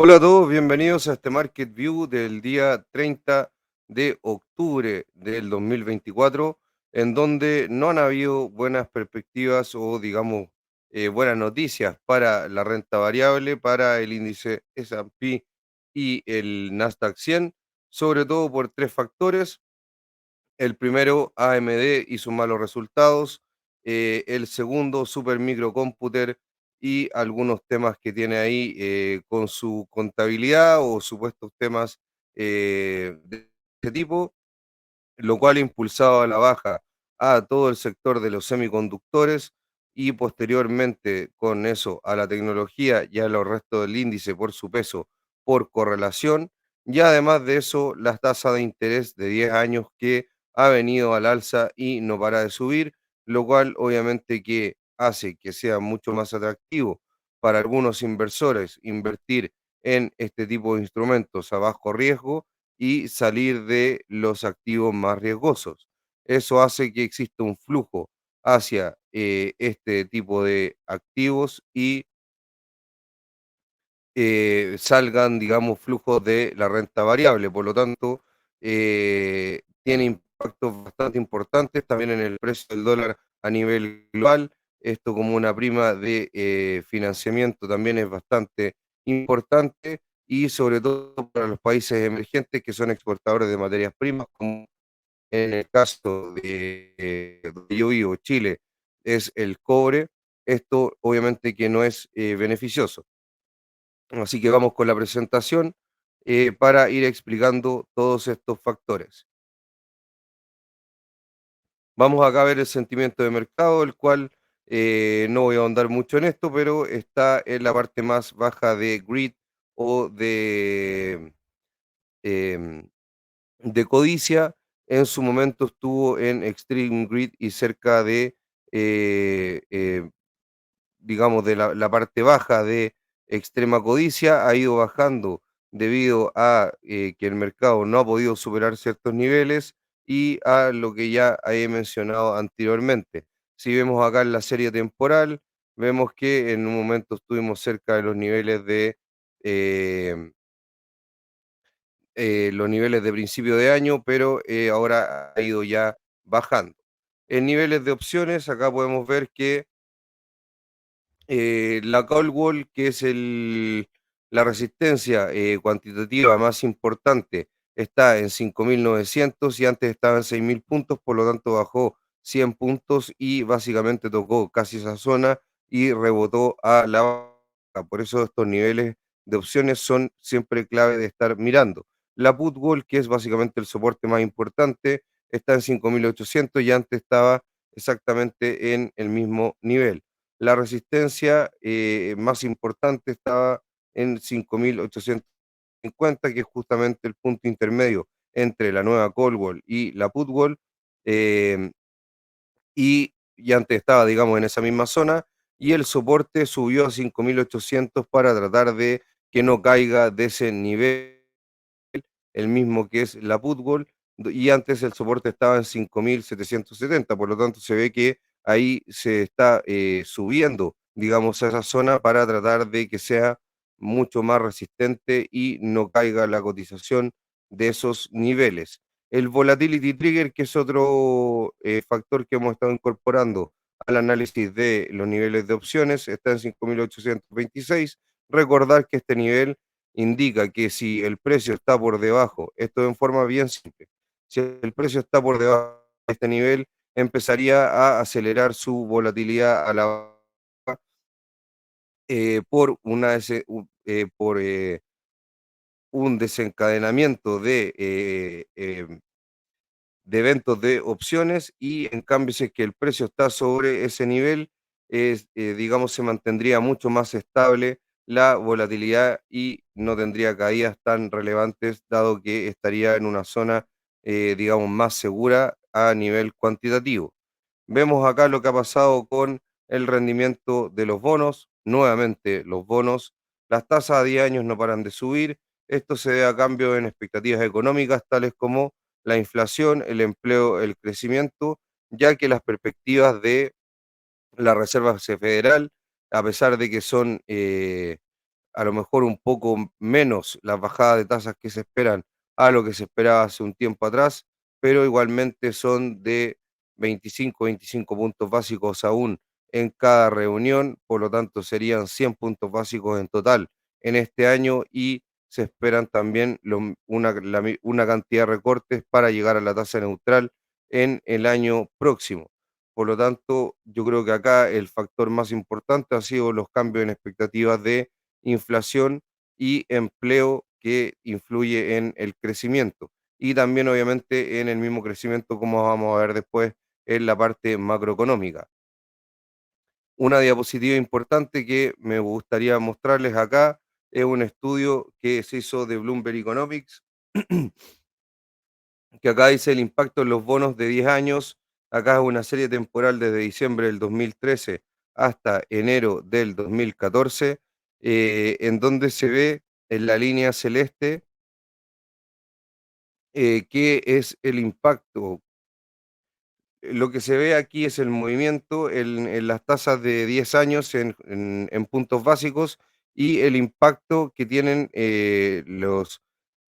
Hola a todos, bienvenidos a este Market View del día 30 de octubre del 2024, en donde no han habido buenas perspectivas o, digamos, buenas noticias para la renta variable, para el índice S&P y el Nasdaq 100, sobre todo por tres factores. El primero, AMD y sus malos resultados. El segundo, Super Microcomputer y algunos temas que tiene ahí con su contabilidad o supuestos temas de este tipo, lo cual ha impulsado a la baja a todo el sector de los semiconductores y posteriormente con eso a la tecnología y a los restos del índice por su peso por correlación, y además de eso la tasa de interés de 10 años que ha venido al alza y no para de subir, lo cual obviamente que hace que sea mucho más atractivo para algunos inversores invertir en este tipo de instrumentos a bajo riesgo y salir de los activos más riesgosos. Eso hace que exista un flujo hacia este tipo de activos y salgan, digamos, flujos de la renta variable. Por lo tanto, tiene impactos bastante importantes también en el precio del dólar a nivel global. Esto como una prima de financiamiento también es bastante importante y sobre todo para los países emergentes que son exportadores de materias primas, como en el caso de donde yo vivo, Chile, es el cobre. Esto obviamente que no es beneficioso. Así que vamos con la presentación para ir explicando todos estos factores. Vamos acá a ver el sentimiento de mercado, el cual no voy a ahondar mucho en esto, pero está en la parte más baja de grid o em, de codicia. En su momento estuvo en Extreme Grid y cerca de digamos, de la parte baja de extrema codicia, ha ido bajando debido a que el mercado no ha podido superar ciertos niveles y a lo que ya he mencionado anteriormente. Si vemos acá en la serie temporal, vemos que en un momento estuvimos cerca de eh, los niveles de principio de año, pero ahora ha ido ya bajando. En niveles de opciones, acá podemos ver que la call wall, que es la resistencia cuantitativa más importante, está en 5.900 y antes estaba en 6.000 puntos, por lo tanto bajó 100 puntos y básicamente tocó casi esa zona y rebotó a la baja. Por eso estos niveles de opciones son siempre clave de estar mirando. La put wall, que es básicamente el soporte más importante, está en 5.800 y antes estaba exactamente en el mismo nivel. La resistencia más importante estaba en 5.850, que es justamente el punto intermedio entre la nueva call wall y la put wall, em, y antes estaba, digamos, en esa misma zona, y el soporte subió a 5.800 para tratar de que no caiga de ese nivel, el mismo que es la Putgol, y antes el soporte estaba en 5.770, por lo tanto se ve que ahí se está subiendo, digamos, a esa zona para tratar de que sea mucho más resistente y no caiga la cotización de esos niveles. El volatility trigger, que es otro factor que hemos estado incorporando al análisis de los niveles de opciones, está en 5.826. Recordar que este nivel indica que si el precio está por debajo, esto en forma bien simple, si el precio está por debajo de este nivel, empezaría a acelerar su volatilidad a la baja por un desencadenamiento de eventos de opciones, y en cambio si es que el precio está sobre ese nivel, digamos, se mantendría mucho más estable la volatilidad y no tendría caídas tan relevantes, dado que estaría en una zona, digamos, más segura a nivel cuantitativo. Vemos acá lo que ha pasado con el rendimiento de los bonos. Nuevamente, los bonos, las tasas a 10 años no paran de subir. Esto se debe a cambio en expectativas económicas, tales como la inflación, el empleo, el crecimiento, ya que las perspectivas de la Reserva Federal, a pesar de que son a lo mejor un poco menos las bajadas de tasas que se esperan a lo que se esperaba hace un tiempo atrás, pero igualmente son de 25 puntos básicos aún en cada reunión, por lo tanto serían 100 puntos básicos en total en este año y se esperan también una cantidad de recortes para llegar a la tasa neutral en el año próximo. Por lo tanto, yo creo que acá el factor más importante ha sido los cambios en expectativas de inflación y empleo que influye en el crecimiento y también obviamente en el mismo crecimiento como vamos a ver después en la parte macroeconómica. Una diapositiva importante que me gustaría mostrarles acá es un estudio que se hizo de Bloomberg Economics, que acá dice el impacto en los bonos de 10 años. Acá es una serie temporal desde diciembre del 2013 hasta enero del 2014, en donde se ve en la línea celeste qué es el impacto. Lo que se ve aquí es el movimiento en las tasas de 10 años en puntos básicos y el impacto que tienen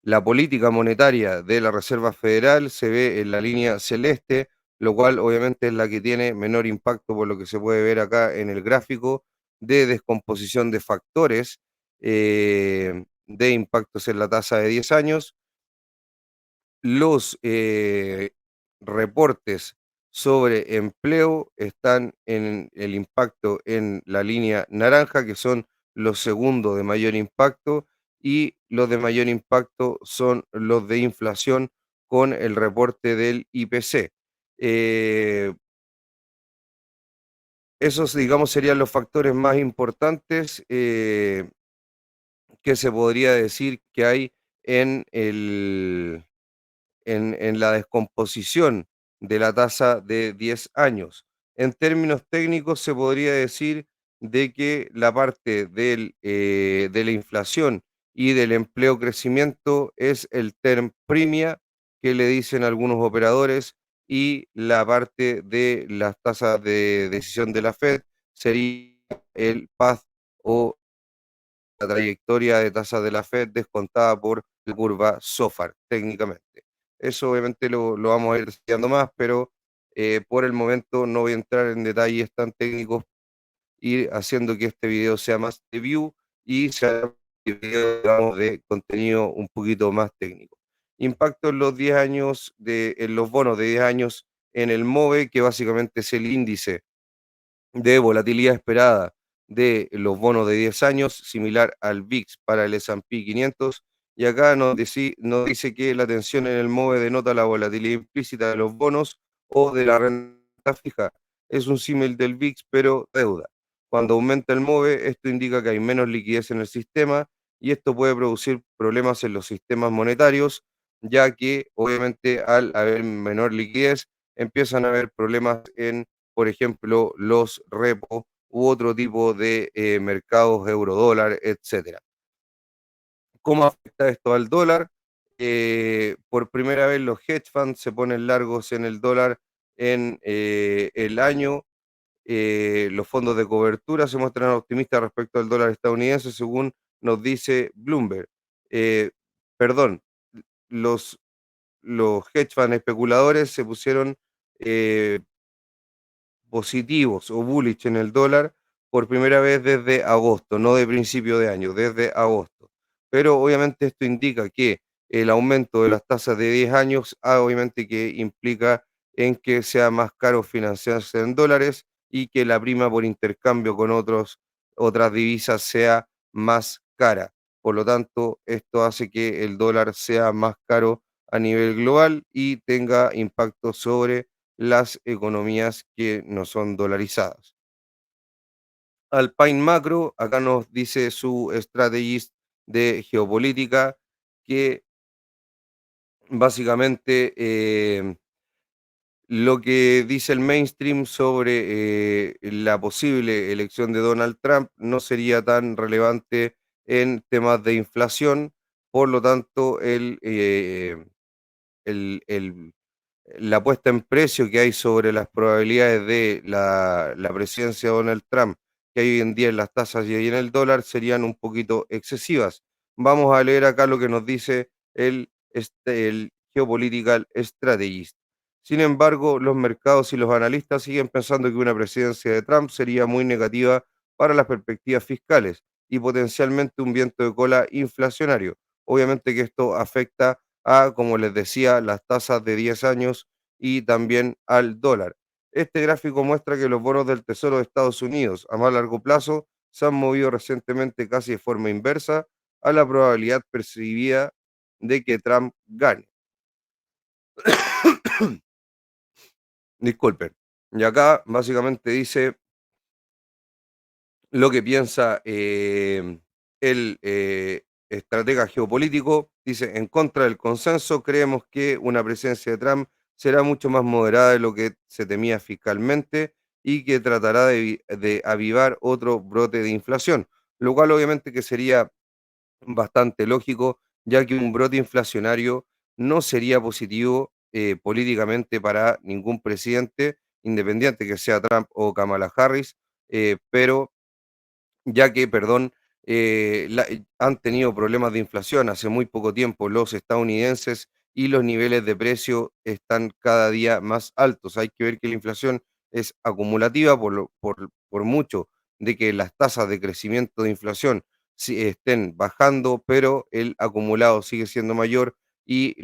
la política monetaria de la Reserva Federal se ve en la línea celeste, lo cual obviamente es la que tiene menor impacto por lo que se puede ver acá en el gráfico de descomposición de factores de impactos en la tasa de 10 años. Los reportes sobre empleo están en el impacto en la línea naranja, que son los segundos de mayor impacto, y los de mayor impacto son los de inflación con el reporte del IPC. Eh, Esos, digamos, serían los factores más importantes que se podría decir que hay en en la descomposición de la tasa de 10 años. En términos técnicos, se podría decir de que la parte de la inflación y del empleo crecimiento es el term premia que le dicen algunos operadores y la parte de las tasas de decisión de la Fed sería el path o la trayectoria de tasas de la Fed descontada por la curva SOFR, técnicamente. Eso obviamente lo vamos a ir estudiando más, pero por el momento no voy a entrar en detalles tan técnicos y haciendo que este video sea más de view y sea un video, digamos, de contenido un poquito más técnico. Impacto en los 10 años, en los bonos de 10 años en el MOVE, que básicamente es el índice de volatilidad esperada de los bonos de 10 años, similar al VIX para el S&P 500. Y acá nos dice que la tensión en el MOVE denota la volatilidad implícita de los bonos o de la renta fija. Es un símil del VIX, pero deuda. Cuando aumenta el MOVE, esto indica que hay menos liquidez en el sistema y esto puede producir problemas en los sistemas monetarios, ya que obviamente al haber menor liquidez empiezan a haber problemas en, por ejemplo, los repos u otro tipo de mercados eurodólar, etcétera. ¿Cómo afecta esto al dólar? Por primera vez los hedge funds se ponen largos en el dólar en el año. Los fondos de cobertura se muestran optimistas respecto al dólar estadounidense, según nos dice Bloomberg. Eh, Perdón, los, los hedge funds especuladores se pusieron eh, positivos o bullish en el dólar por primera vez desde agosto, no de principio de año, desde agosto. Pero obviamente esto indica que el aumento de las tasas de 10 años, obviamente que implica en que sea más caro financiarse en dólares y que la prima por intercambio con otras divisas sea más cara. Por lo tanto, esto hace que el dólar sea más caro a nivel global y tenga impacto sobre las economías que no son dolarizadas. Alpine Macro, acá nos dice su strategist de geopolítica, que básicamente lo que dice el mainstream sobre la posible elección de Donald Trump no sería tan relevante en temas de inflación, por lo tanto, el la puesta en precio que hay sobre las probabilidades de la presidencia de Donald Trump, que que hay hoy en día en las tasas y en el dólar serían un poquito excesivas. Vamos a leer acá lo que nos dice el Geopolitical Strategist. Sin embargo, los mercados y los analistas siguen pensando que una presidencia de Trump sería muy negativa para las perspectivas fiscales y potencialmente un viento de cola inflacionario. Obviamente que esto afecta a, como les decía, las tasas de 10 años y también al dólar. Este gráfico muestra que los bonos del Tesoro de Estados Unidos a más largo plazo se han movido recientemente casi de forma inversa a la probabilidad percibida de que Trump gane. Disculpen. Y acá básicamente dice lo que piensa el estratega geopolítico. Dice, en contra del consenso, creemos que una presencia de Trump será mucho más moderada de lo que se temía fiscalmente y que tratará de avivar otro brote de inflación, lo cual obviamente que sería bastante lógico, ya que un brote inflacionario no sería positivo políticamente para ningún presidente, independiente que sea Trump o Kamala Harris, pero ya que, perdón, han tenido problemas de inflación hace muy poco tiempo los estadounidenses y los niveles de precio están cada día más altos. Hay que ver que la inflación es acumulativa por mucho de que las tasas de crecimiento de inflación sí estén bajando, pero el acumulado sigue siendo mayor y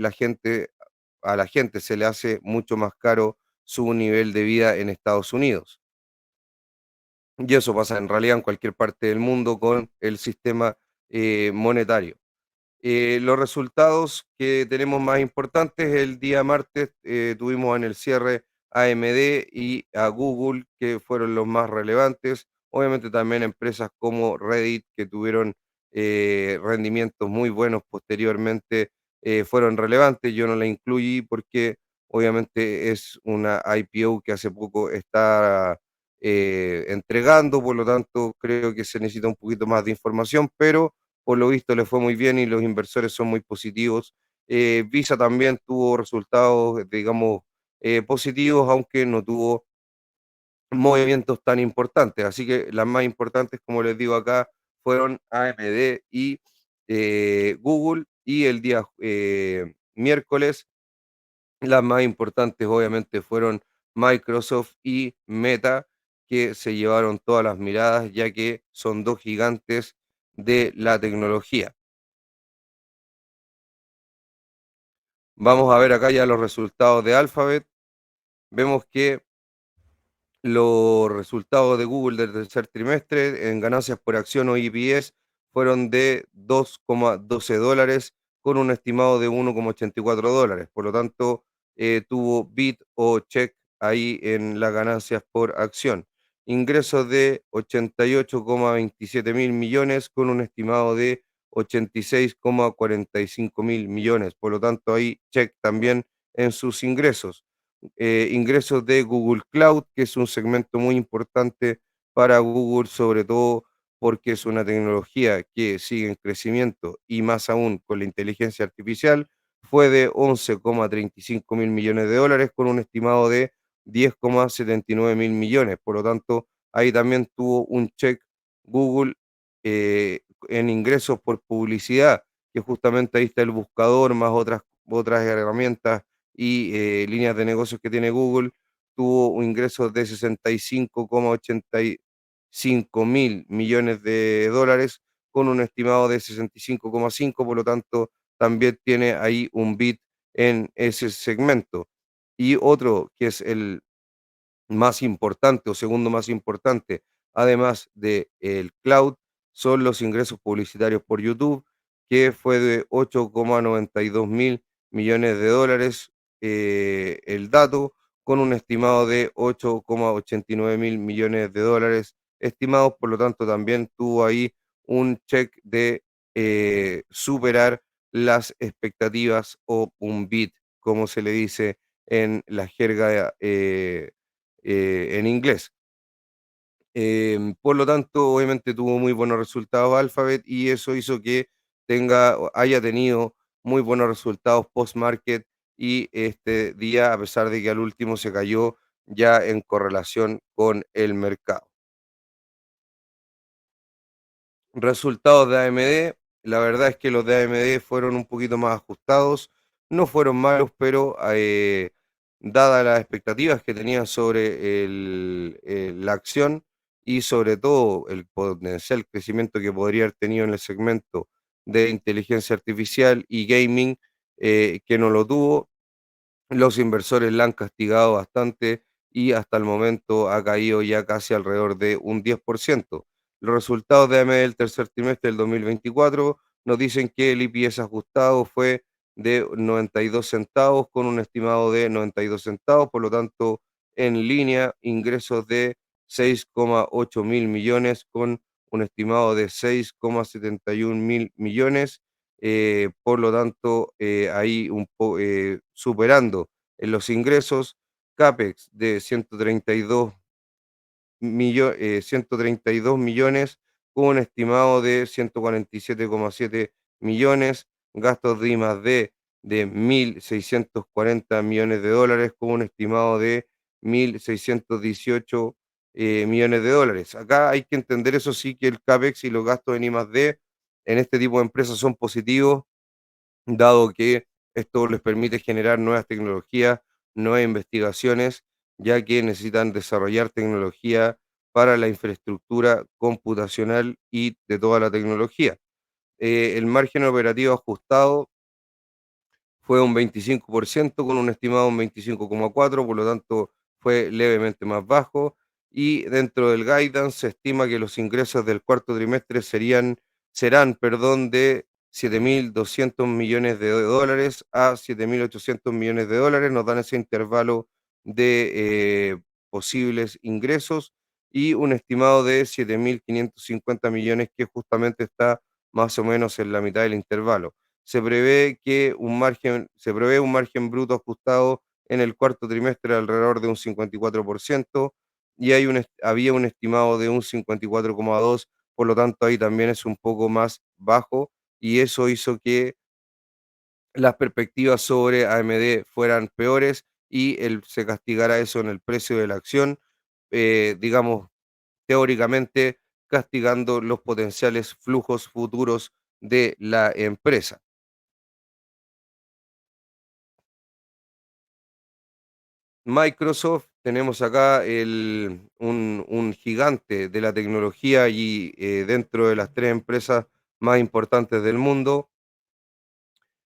a la gente se le hace mucho más caro su nivel de vida en Estados Unidos. Y eso pasa en realidad en cualquier parte del mundo con el sistema monetario. Los resultados que tenemos más importantes, el día martes tuvimos en el cierre a AMD y a Google, que fueron los más relevantes. Obviamente también empresas como Reddit, que tuvieron rendimientos muy buenos posteriormente, fueron relevantes. Yo no la incluí porque obviamente es una IPO que hace poco está entregando, por lo tanto creo que se necesita un poquito más de información, pero por lo visto le fue muy bien y los inversores son muy positivos. Visa también tuvo resultados, digamos, positivos, aunque no tuvo movimientos tan importantes. Así que las más importantes, como les digo acá, fueron AMD y Google. Y el día miércoles, las más importantes obviamente fueron Microsoft y Meta, que se llevaron todas las miradas, ya que son dos gigantes de la tecnología. Vamos a ver acá ya los resultados de Alphabet. Vemos que los resultados de Google del tercer trimestre en ganancias por acción o EPS fueron de 2,12 dólares con un estimado de 1,84 dólares. Por lo tanto, tuvo bit o check ahí en las ganancias por acción. Ingresos de 88,27 mil millones con un estimado de 86,45 mil millones. Por lo tanto, ahí check también en sus ingresos. Ingresos de Google Cloud, que es un segmento muy importante para Google, sobre todo porque es una tecnología que sigue en crecimiento y más aún con la inteligencia artificial, fue de 11,35 mil millones de dólares con un estimado de 10,79 mil millones. Por lo tanto, ahí también tuvo un check Google en ingresos por publicidad, que justamente ahí está el buscador, más otras herramientas y líneas de negocios que tiene Google, tuvo un ingreso de 65,85 mil millones de dólares con un estimado de 65,5, por lo tanto también tiene ahí un bit en ese segmento. Y otro que es el más importante o segundo más importante, además de el cloud, son los ingresos publicitarios por YouTube, que fue de 8,92 mil millones de dólares el dato, con un estimado de 8,89 mil millones de dólares estimados, por lo tanto también tuvo ahí un check de superar las expectativas o un beat, como se le dice en la jerga en inglés. Por lo tanto, obviamente tuvo muy buenos resultados Alphabet y eso hizo que haya tenido muy buenos resultados post-market y este día, a pesar de que al último se cayó ya en correlación con el mercado. Resultados de AMD, la verdad es que los de AMD fueron un poquito más ajustados, no fueron malos, pero dadas las expectativas que tenían sobre la acción y sobre todo el potencial crecimiento que podría haber tenido en el segmento de inteligencia artificial y gaming, que no lo tuvo, los inversores la han castigado bastante y hasta el momento ha caído ya casi alrededor de un 10%. Los resultados de AMD del tercer trimestre del 2024 nos dicen que el EPS ajustado fue de 92 centavos con un estimado de 92 centavos, por lo tanto en línea ingresos de 6,8 mil millones con un estimado de 6,71 mil millones, por lo tanto, ahí superando en los ingresos, CAPEX de 132 millones, con un estimado de 147,7 millones, gastos de I+D de 1.640 millones de dólares, con un estimado de 1.618 millones de dólares. Acá hay que entender, eso sí, que el CAPEX y los gastos en I+D en este tipo de empresas son positivos, dado que esto les permite generar nuevas tecnologías, nuevas investigaciones, ya que necesitan desarrollar tecnología para la infraestructura computacional y de toda la tecnología. El margen operativo ajustado fue un 25% con un estimado de un 25,4%, por lo tanto fue levemente más bajo. Y dentro del guidance se estima que los ingresos del cuarto trimestre serán de 7.200 millones de dólares a 7.800 millones de dólares. Nos dan ese intervalo de posibles ingresos y un estimado de 7.550 millones, que justamente está más o menos en la mitad del intervalo. Se prevé un margen bruto ajustado en el cuarto trimestre de alrededor de un 54% y había un estimado de un 54,2%, por lo tanto ahí también es un poco más bajo y eso hizo que las perspectivas sobre AMD fueran peores y se castigara eso en el precio de la acción, digamos, teóricamente castigando los potenciales flujos futuros de la empresa. Microsoft, tenemos acá un gigante de la tecnología y dentro de las tres empresas más importantes del mundo.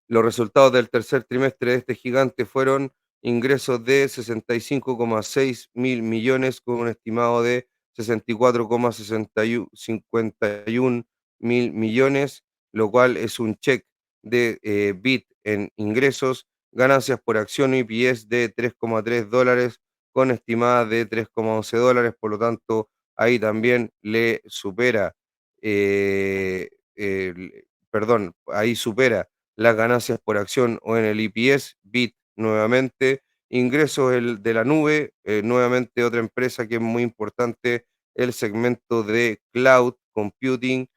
Los resultados del tercer trimestre de este gigante fueron ingresos de 65,6 mil millones con un estimado de 64,51 mil millones, lo cual es un check de bit en ingresos, ganancias por acción y EPS de 3,3 dólares con estimadas de 3,11 dólares, por lo tanto ahí también le supera, eh, ahí supera las ganancias por acción o en el EPS, Bit nuevamente, ingresos de la nube, nuevamente otra empresa que es muy importante, el segmento de cloud computing,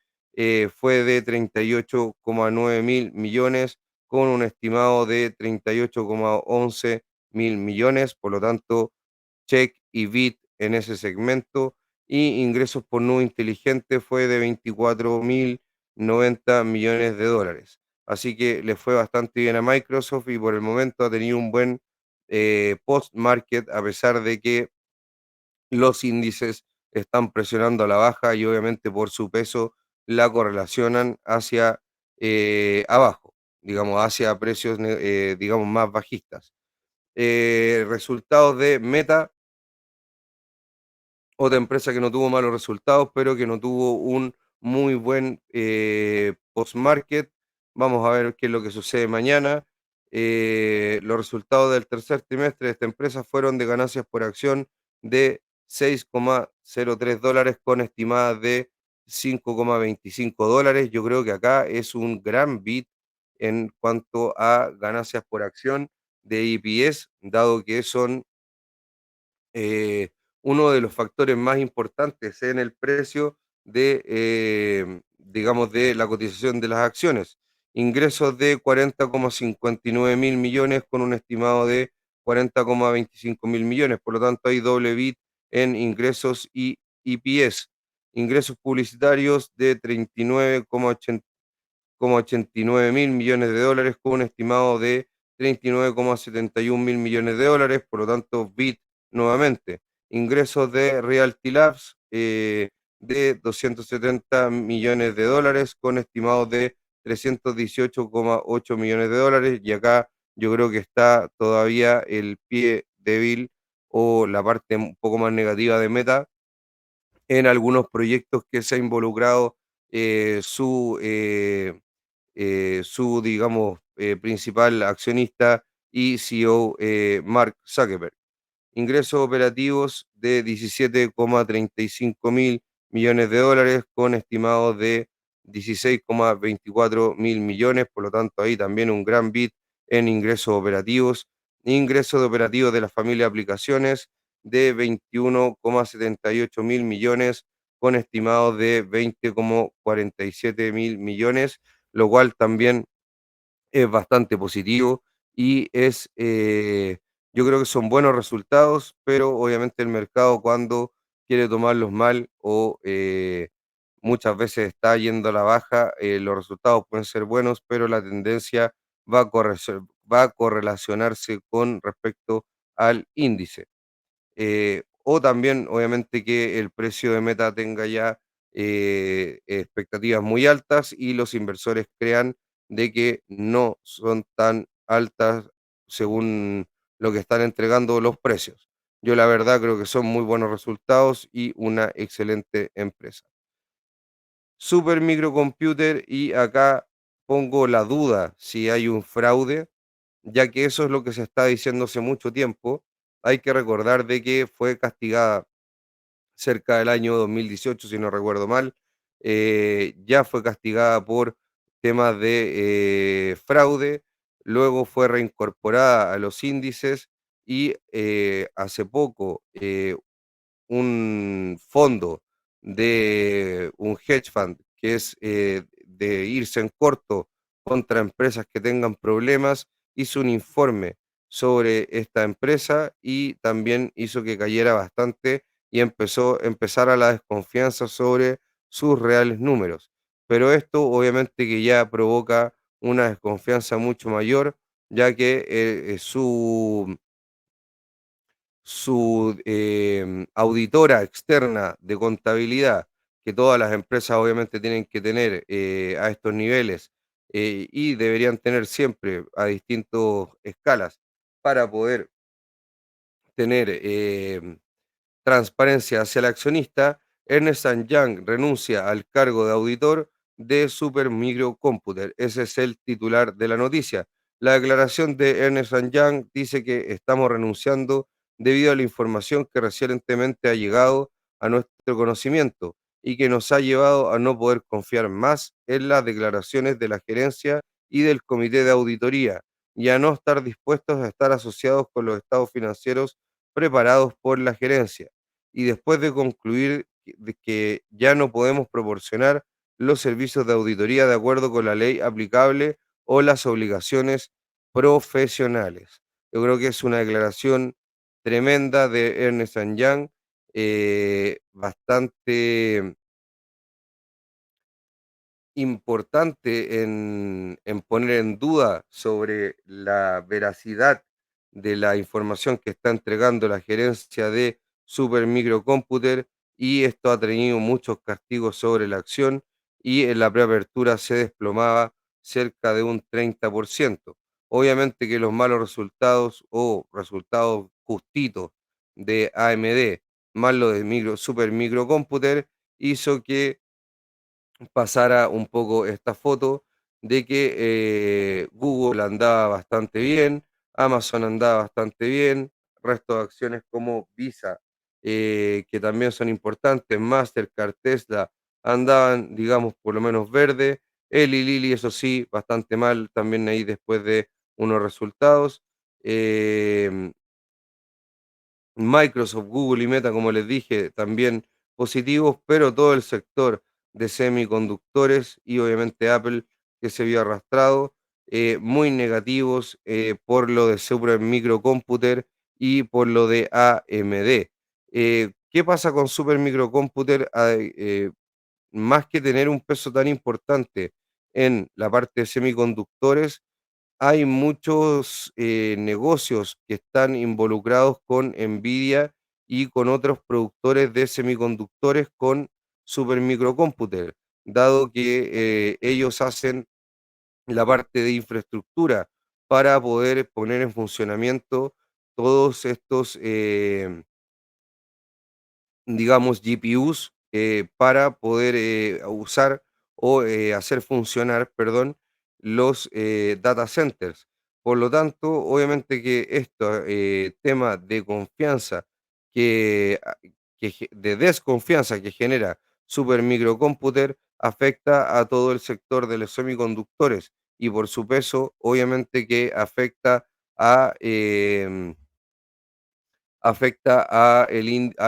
fue de 38,9 mil millones con un estimado de 38,11 mil millones, por lo tanto Check y Bit en ese segmento, y ingresos por nube inteligente fue de 24.090 millones de dólares. Así que le fue bastante bien a Microsoft y por el momento ha tenido un buen post-market, a pesar de que los índices están presionando a la baja y obviamente por su peso la correlacionan hacia abajo, digamos, hacia precios digamos, más bajistas. Resultados de Meta, otra empresa que no tuvo malos resultados, pero que no tuvo un muy buen post-market. Vamos a ver qué es lo que sucede mañana. Los resultados del tercer trimestre de esta empresa fueron de ganancias por acción de 6,03 dólares con estimadas de 5,25 dólares. Yo creo que acá es un gran beat en cuanto a ganancias por acción de EPS, dado que son eh, uno de los factores más importantes en el precio de, digamos, de la cotización de las acciones. Ingresos de 40,59 mil millones con un estimado de 40,25 mil millones. Por lo tanto, hay doble bit en ingresos y EPS. ingresos publicitarios de 39,89 mil millones de dólares, con un estimado de 39,71 mil millones de dólares, por lo tanto, BIT nuevamente. Ingresos de Realty Labs de 270 millones de dólares, con estimados de 318,8 millones de dólares, y acá yo creo que está todavía el pie débil o la parte un poco más negativa de Meta en algunos proyectos que se ha involucrado su, digamos, principal accionista y CEO, Mark Zuckerberg. Ingresos operativos de 17,35 mil millones de dólares, con estimados de 16,24 mil millones, por lo tanto ahí también un gran bit en ingresos operativos. Ingresos de operativos de la familia de aplicaciones de 21,78 mil millones, con estimados de 20,47 mil millones, lo cual también es bastante positivo y yo creo que son buenos resultados, pero obviamente el mercado cuando quiere tomarlos mal o muchas veces está yendo a la baja, los resultados pueden ser buenos, pero la tendencia va a correlacionarse con respecto al índice. O también, obviamente, que el precio de Meta tenga ya expectativas muy altas y los inversores crean de que no son tan altas según lo que están entregando los precios. Yo la verdad creo que son muy buenos resultados y una excelente empresa. Super Microcomputer, y acá pongo la duda si hay un fraude, ya que eso es lo que se está diciendo hace mucho tiempo. Hay que recordar de que fue castigada cerca del año 2018, si no recuerdo mal. Ya fue castigada por temas de fraude, luego fue reincorporada a los índices y hace poco un fondo de un hedge fund, que es de irse en corto contra empresas que tengan problemas, hizo un informe sobre esta empresa y también hizo que cayera bastante y empezara la desconfianza sobre sus reales números. Pero esto obviamente que ya provoca una desconfianza mucho mayor, ya que su auditora externa de contabilidad, que todas las empresas obviamente tienen que tener a estos niveles, y deberían tener siempre a distintas escalas para poder tener transparencia hacia el accionista. Ernest Young renuncia al cargo de auditor de Super Micro Computer. Ese es el titular de la noticia. La declaración de Ernest Young dice que estamos renunciando debido a la información que recientemente ha llegado a nuestro conocimiento y que nos ha llevado a no poder confiar más en las declaraciones de la gerencia y del comité de auditoría, y a no estar dispuestos a estar asociados con los estados financieros preparados por la gerencia, y después de concluir de que ya no podemos proporcionar los servicios de auditoría de acuerdo con la ley aplicable o las obligaciones profesionales. Yo creo que es una declaración tremenda de Ernest Young, bastante importante en poner en duda sobre la veracidad de la información que está entregando la gerencia de Super Microcomputer, y esto ha tenido muchos castigos sobre la acción y en la preapertura se desplomaba cerca de un 30%. Obviamente que los malos resultados o resultados justitos de AMD más lo de Super Microcomputer hizo que pasara un poco esta foto de que Google andaba bastante bien, Amazon andaba bastante bien, resto de acciones como Visa, que también son importantes, Mastercard, Tesla, andaban, digamos, por lo menos verde. Eli Lilly, eso sí, bastante mal también ahí después de unos resultados. Em, Microsoft, Google y Meta, como les dije, también positivos, pero todo el sector de semiconductores y obviamente Apple, que se vio arrastrado, muy negativos por lo de Super Microcomputer y por lo de AMD. ¿Qué pasa con supermicrocomputer? Más que tener un peso tan importante en la parte de semiconductores, hay muchos negocios que están involucrados con Nvidia y con otros productores de semiconductores con supermicrocomputer, dado que ellos hacen la parte de infraestructura para poder poner en funcionamiento todos estos digamos, GPUs para poder usar o hacer funcionar, perdón, los data centers. Por lo tanto, obviamente que esto, tema de confianza, de desconfianza que genera supermicrocomputer, afecta a todo el sector de los semiconductores y por su peso, obviamente que a, em, afecta a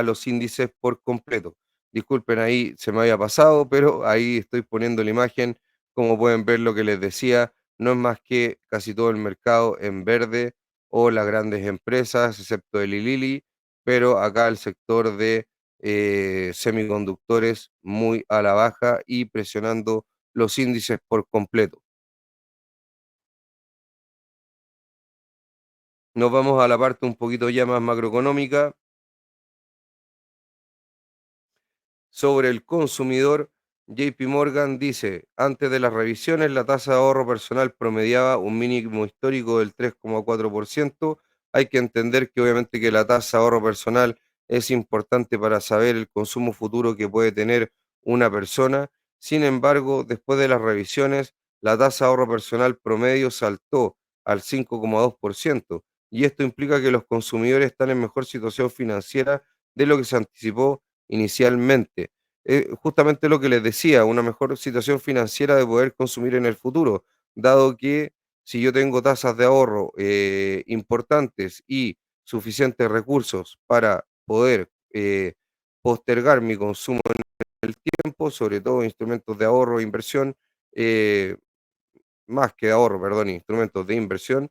los índices por completo. Disculpen, ahí se me había pasado, pero ahí estoy poniendo la imagen. Como pueden ver, lo que les decía, no es más que casi todo el mercado en verde o las grandes empresas, excepto el Lili, pero acá el sector de semiconductores muy a la baja y presionando los índices por completo. Nos vamos a la parte un poquito ya más macroeconómica. Sobre el consumidor, JP Morgan dice, antes de las revisiones, la tasa de ahorro personal promediaba un mínimo histórico del 3,4%. Hay que entender que obviamente que la tasa de ahorro personal es importante para saber el consumo futuro que puede tener una persona. Sin embargo, después de las revisiones, la tasa de ahorro personal promedio saltó al 5,2%, y esto implica que los consumidores están en mejor situación financiera de lo que se anticipó inicialmente. Justamente lo que les decía, una mejor situación financiera de poder consumir en el futuro, dado que si yo tengo tasas de ahorro importantes y suficientes recursos para poder postergar mi consumo en el tiempo, sobre todo instrumentos de ahorro e inversión, eh, más que de ahorro, perdón, instrumentos de inversión,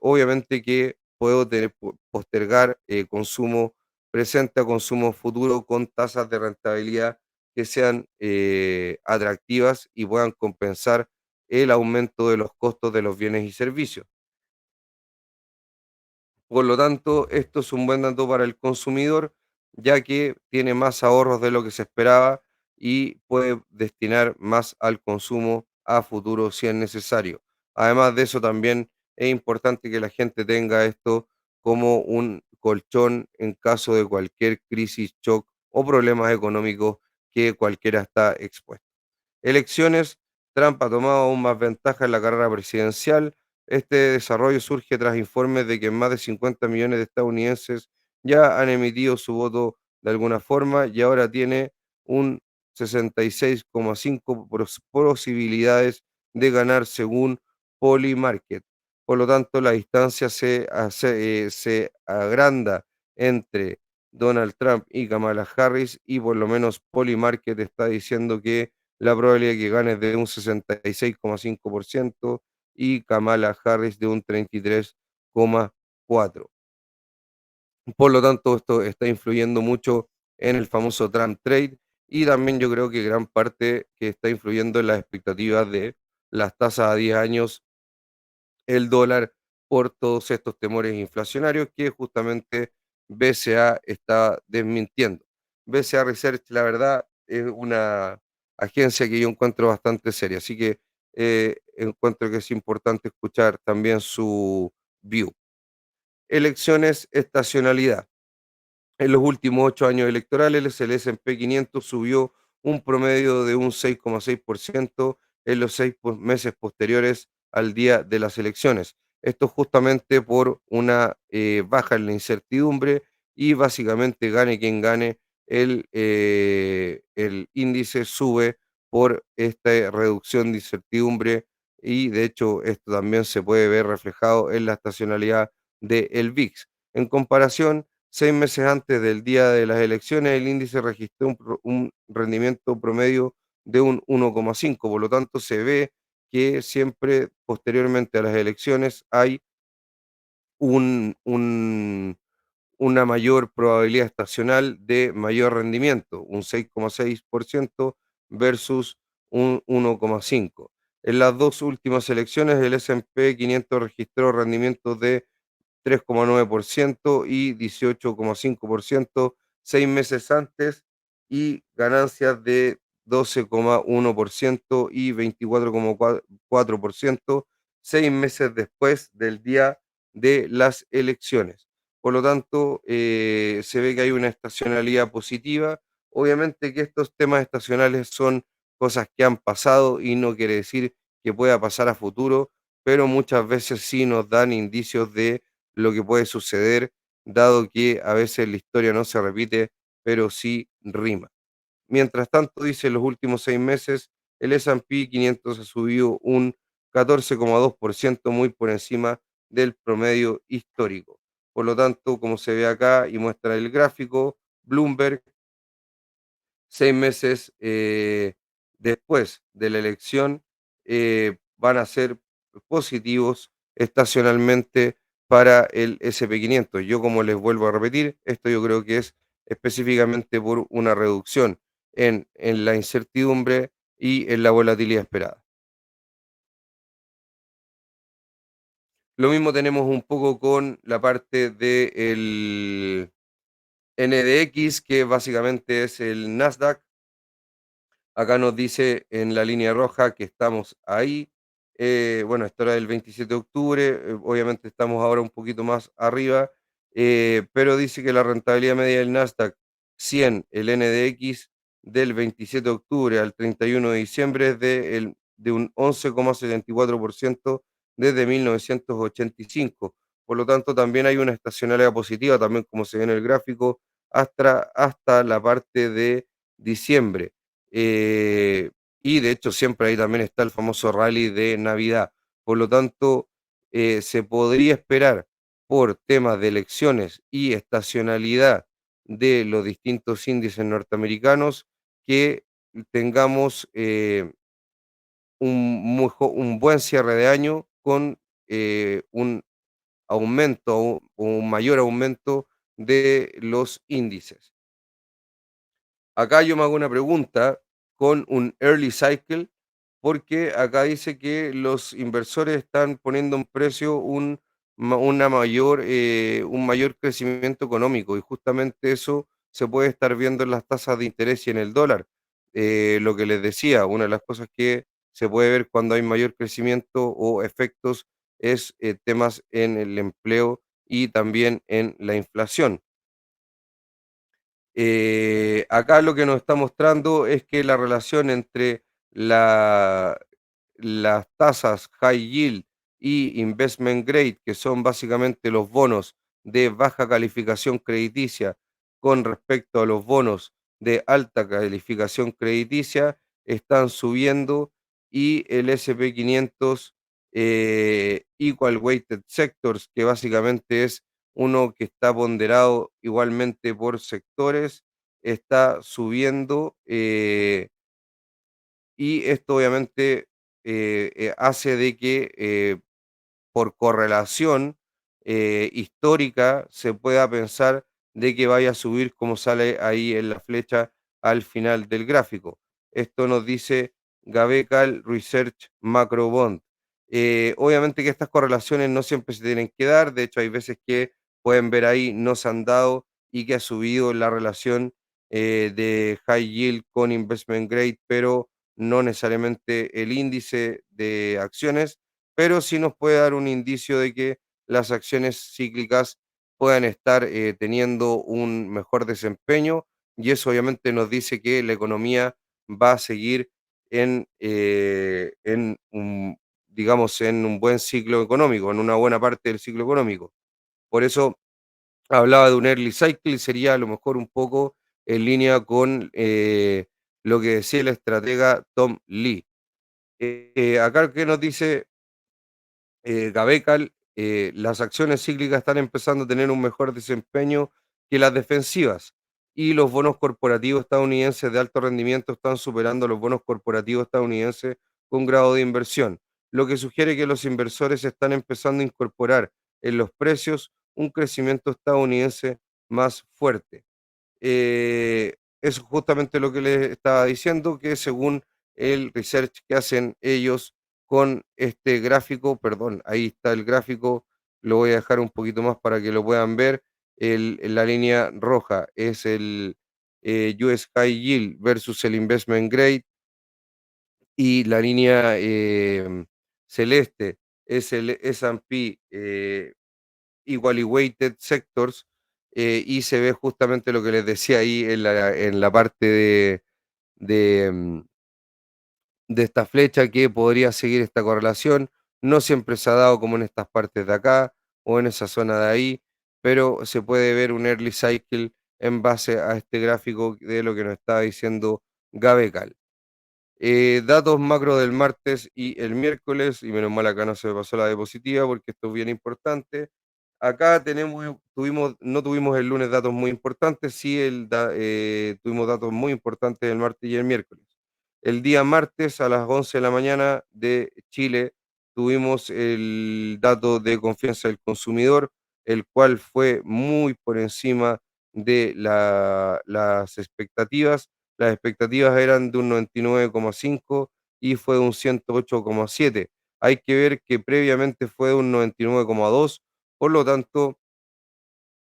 obviamente que puedo postergar consumo presente a consumo futuro con tasas de rentabilidad que sean atractivas y puedan compensar el aumento de los costos de los bienes y servicios. Por lo tanto, esto es un buen dato para el consumidor, ya que tiene más ahorros de lo que se esperaba y puede destinar más al consumo a futuro si es necesario. Además de eso, también es importante que la gente tenga esto como un colchón en caso de cualquier crisis, shock o problemas económicos que cualquiera está expuesto. Elecciones, Trump ha tomado aún más ventaja en la carrera presidencial. Este desarrollo surge tras informes de que más de 50 millones de estadounidenses ya han emitido su voto de alguna forma y ahora tiene un 66,5 posibilidades de ganar según Polymarket. Por lo tanto, la distancia se agranda entre Donald Trump y Kamala Harris, y por lo menos Polymarket está diciendo que la probabilidad de que gane es de un 66,5% y Kamala Harris de un 33,4%. Por lo tanto, esto está influyendo mucho en el famoso Trump Trade, y también yo creo que gran parte que está influyendo en las expectativas de las tasas a 10 años, el dólar, por todos estos temores inflacionarios que justamente BCA está desmintiendo. BCA Research, la verdad, es una agencia que yo encuentro bastante seria, así que encuentro que es importante escuchar también su view. Elecciones, estacionalidad. En los últimos 8 años electorales, el S&P 500 subió un promedio de un 6,6% en los meses posteriores al día de las elecciones. Esto justamente por una baja en la incertidumbre, y básicamente gane quien gane, el índice sube por esta reducción de incertidumbre, y de hecho esto también se puede ver reflejado en la estacionalidad del VIX. En comparación, 6 meses antes del día de las elecciones, el índice registró un rendimiento promedio de un 1,5. Por lo tanto, se ve que siempre posteriormente a las elecciones hay un, un, una mayor probabilidad estacional de mayor rendimiento, un 6,6% versus un 1,5%. En las dos últimas elecciones, el S&P 500 registró rendimientos de 3,9% y 18,5% 6 meses antes y ganancias de 12,1% y 24,4% 6 meses después del día de las elecciones. Por lo tanto, se ve que hay una estacionalidad positiva. Obviamente que estos temas estacionales son cosas que han pasado y no quiere decir que pueda pasar a futuro, pero muchas veces sí nos dan indicios de lo que puede suceder, dado que a veces la historia no se repite, pero sí rima. Mientras tanto, dice, en los últimos 6 meses, el S&P 500 ha subido un 14,2%, muy por encima del promedio histórico. Por lo tanto, como se ve acá y muestra el gráfico, Bloomberg 6 meses después de la elección van a ser positivos estacionalmente para el SP 500. Yo, como les vuelvo a repetir, esto yo creo que es específicamente por una reducción en la incertidumbre y en la volatilidad esperada. Lo mismo tenemos un poco con la parte del NDX, que básicamente es el Nasdaq. Acá nos dice en la línea roja que estamos ahí. Bueno, esto era el 27 de octubre, obviamente estamos ahora un poquito más arriba, pero dice que la rentabilidad media del Nasdaq 100, el NDX, del 27 de octubre al 31 de diciembre es de un 11,74% desde 1985. Por lo tanto, también hay una estacionalidad positiva, también como se ve en el gráfico, hasta la parte de diciembre. Eh, y de hecho siempre ahí también está el famoso rally de Navidad. Por lo tanto, se podría esperar por temas de elecciones y estacionalidad de los distintos índices norteamericanos que tengamos un buen cierre de año con un aumento o un mayor aumento de los índices. Acá yo me hago una pregunta con un early cycle, porque acá dice que los inversores están poniendo en precio un mayor crecimiento económico y justamente eso se puede estar viendo en las tasas de interés y en el dólar. Lo que les decía, una de las cosas que se puede ver cuando hay mayor crecimiento o efectos es temas en el empleo y también en la inflación. Acá lo que nos está mostrando es que la relación entre la las tasas high yield y investment grade, que son básicamente los bonos de baja calificación crediticia con respecto a los bonos de alta calificación crediticia, están subiendo y el SP 500 Equal Weighted Sectors, que básicamente es uno que está ponderado igualmente por sectores, está subiendo. Y esto obviamente hace de que por correlación histórica se pueda pensar de que vaya a subir como sale ahí en la flecha al final del gráfico. Esto nos dice Gabecal Research Macro Bond. Obviamente que estas correlaciones no siempre se tienen que dar, de hecho hay veces que pueden ver ahí no se han dado y que ha subido la relación de high yield con investment grade, pero no necesariamente el índice de acciones, pero sí nos puede dar un indicio de que las acciones cíclicas puedan estar teniendo un mejor desempeño y eso obviamente nos dice que la economía va a seguir en un, digamos, en un buen ciclo económico, en una buena parte del ciclo económico. Por eso hablaba de un early cycle y sería a lo mejor un poco en línea con lo que decía el estratega Tom Lee. Acá que nos dice Gabecal, las acciones cíclicas están empezando a tener un mejor desempeño que las defensivas y los bonos corporativos estadounidenses de alto rendimiento están superando a los bonos corporativos estadounidenses con grado de inversión, lo que sugiere que los inversores están empezando a incorporar en los precios un crecimiento estadounidense más fuerte. Eso es justamente lo que les estaba diciendo, que según el research que hacen ellos con este gráfico, perdón, ahí está el gráfico, lo voy a dejar un poquito más para que lo puedan ver. La línea roja es el US High Yield versus el Investment Grade y la línea celeste es el S&P Equally Weighted Sectors, y se ve justamente lo que les decía ahí en la parte de, mm, de esta flecha que podría seguir esta correlación. No siempre se ha dado como en estas partes de acá o en esa zona de ahí, pero se puede ver un early cycle en base a este gráfico de lo que nos estaba diciendo Gabecal. Datos macro del martes y el miércoles, y menos mal acá no se me pasó la diapositiva porque esto es bien importante. Acá no tuvimos el lunes datos muy importantes, sí tuvimos datos muy importantes el martes y el miércoles. El día martes a las 11 de la mañana de Chile tuvimos el dato de confianza del consumidor, el cual fue muy por encima de las expectativas. Las expectativas eran de un 99,5 y fue de un 108,7. Hay que ver que previamente fue de un 99,2, por lo tanto,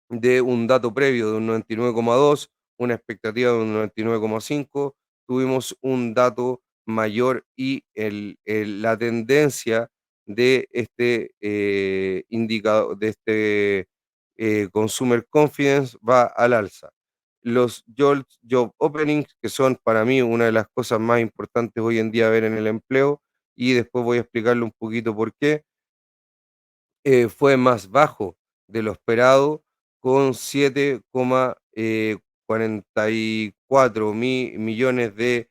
de un dato previo de un 99,2, una expectativa de un 99,5, tuvimos un dato mayor y la tendencia de este indicador, de este Consumer Confidence va al alza. Los Job Openings, que son para mí una de las cosas más importantes hoy en día ver en el empleo, y después voy a explicarle un poquito por qué fue más bajo de lo esperado, con 7,44 millones de